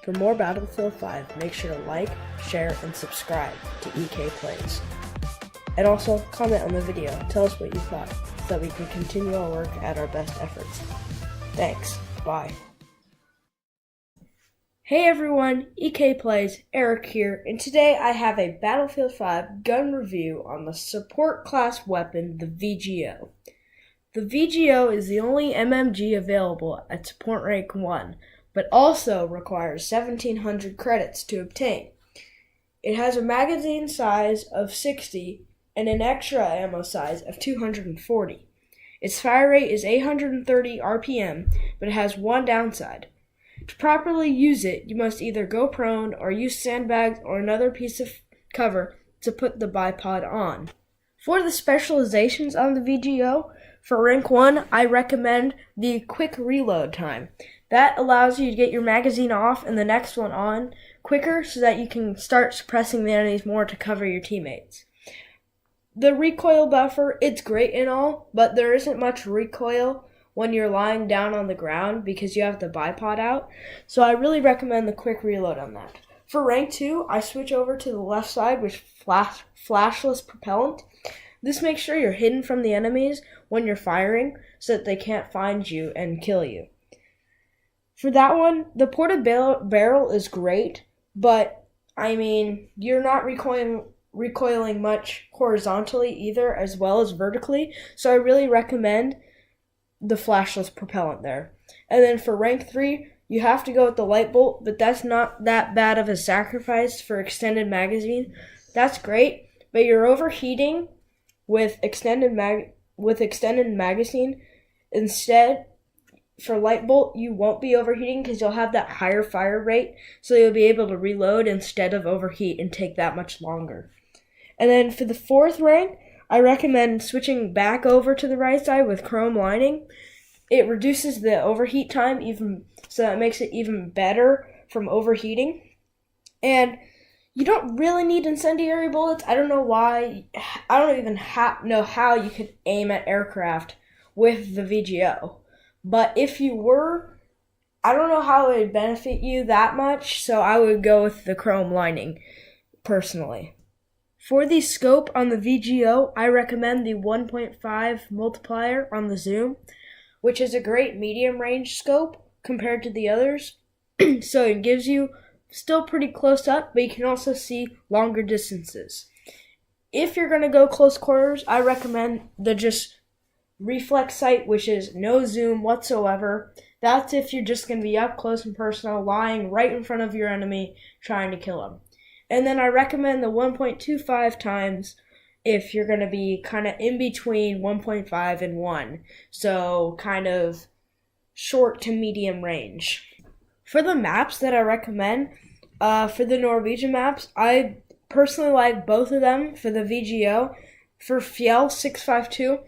For more Battlefield 5, make sure to like, share, and subscribe to EK Plays. And also, comment on the video, tell us what you thought, so that we can continue our work at our best efforts. Thanks, bye. Hey everyone, EK Plays, Eric here, and today I have a Battlefield 5 gun review on the support class weapon, the VGO. The VGO is the only MMG available at support rank 1, but also requires 1700 credits to obtain. It has a magazine size of 60 and an extra ammo size of 240. Its fire rate is 830 RPM, but it has one downside. To properly use it, you must either go prone or use sandbags or another piece of cover to put the bipod on. For the specializations on the VGO, for rank 1, I recommend the quick reload time. That allows you to get your magazine off and the next one on quicker so that you can start suppressing the enemies more to cover your teammates. The recoil buffer, it's great and all, but there isn't much recoil when you're lying down on the ground because you have the bipod out, so I really recommend the quick reload on that. For rank 2, I switch over to the left side with flashless propellant. This makes sure you're hidden from the enemies when you're firing so that they can't find you and kill you. For that one, the ported barrel is great, but you're not recoiling much horizontally either as well as vertically, so I really recommend the flashless propellant there. And then for rank 3, you have to go with the light bolt, but that's not that bad of a sacrifice for extended magazine. That's great, but you're overheating with extended magazine. Instead, for light bolt, you won't be overheating because you'll have that higher fire rate, so you'll be able to reload instead of overheat and take that much longer. And then for the 4th rank, I recommend switching back over to the right side with chrome lining. It reduces the overheat time so it makes it even better from overheating. And you don't really need incendiary bullets. I don't know why. I don't even know how you could aim at aircraft with the VGO. But if you were, I don't know how it would benefit you that much, so I would go with the chrome lining, personally. For the scope on the VGO, I recommend the 1.5 multiplier on the zoom, which is a great medium range scope compared to the others. So it gives you still pretty close up, but you can also see longer distances. If you're going to go close quarters, I recommend the just reflex sight, which is no zoom whatsoever. That's if you're just going to be up close and personal, lying right in front of your enemy, trying to kill them. And then I recommend the 1.25 times if you're going to be kind of in between 1.5 and 1. So kind of short to medium range. For the maps that I recommend, for the Norwegian maps, I personally like both of them for the VGO. For Fjell 652,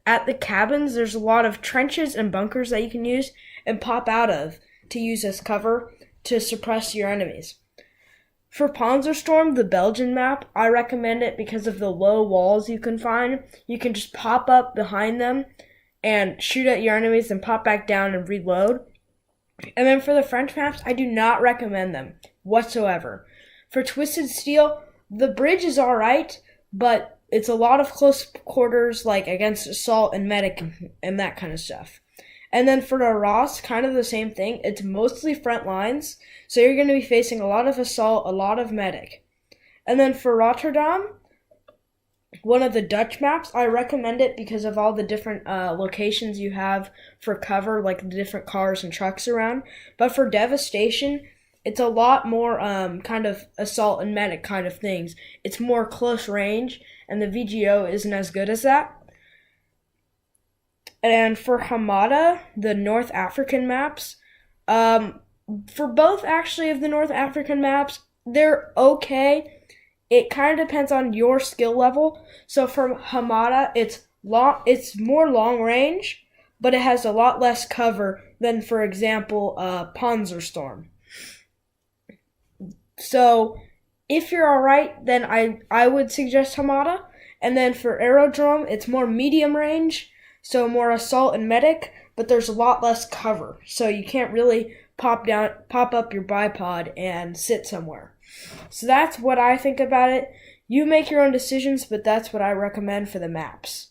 at the cabins, there's a lot of trenches and bunkers that you can use and pop out of to use as cover to suppress your enemies. For Panzerstorm, the Belgian map, I recommend it because of the low walls you can find. You can just pop up behind them and shoot at your enemies and pop back down and reload. And then for the French maps, I do not recommend them whatsoever. For Twisted Steel, the bridge is alright, but it's a lot of close quarters, like against assault and medic and that kind of stuff. And then for the Ross, kind of the same thing. It's mostly front lines, so you're going to be facing a lot of assault, a lot of medic. And then for Rotterdam, one of the Dutch maps, I recommend it because of all the different locations you have for cover, like the different cars and trucks around. But for Devastation, it's a lot more kind of assault and medic kind of things. It's more close range, and the VGO isn't as good as that. And for Hamada, the North African maps, for both actually of the North African maps, they're okay. It kind of depends on your skill level. So for Hamada, it's more long range, but it has a lot less cover than, for example, Panzerstorm. So if you're alright, then I would suggest Hamada. And then for Aerodrome, it's more medium range, so more assault and medic, but there's a lot less cover, so you can't really pop up your bipod and sit somewhere. So that's what I think about it. You make your own decisions, but that's what I recommend for the maps.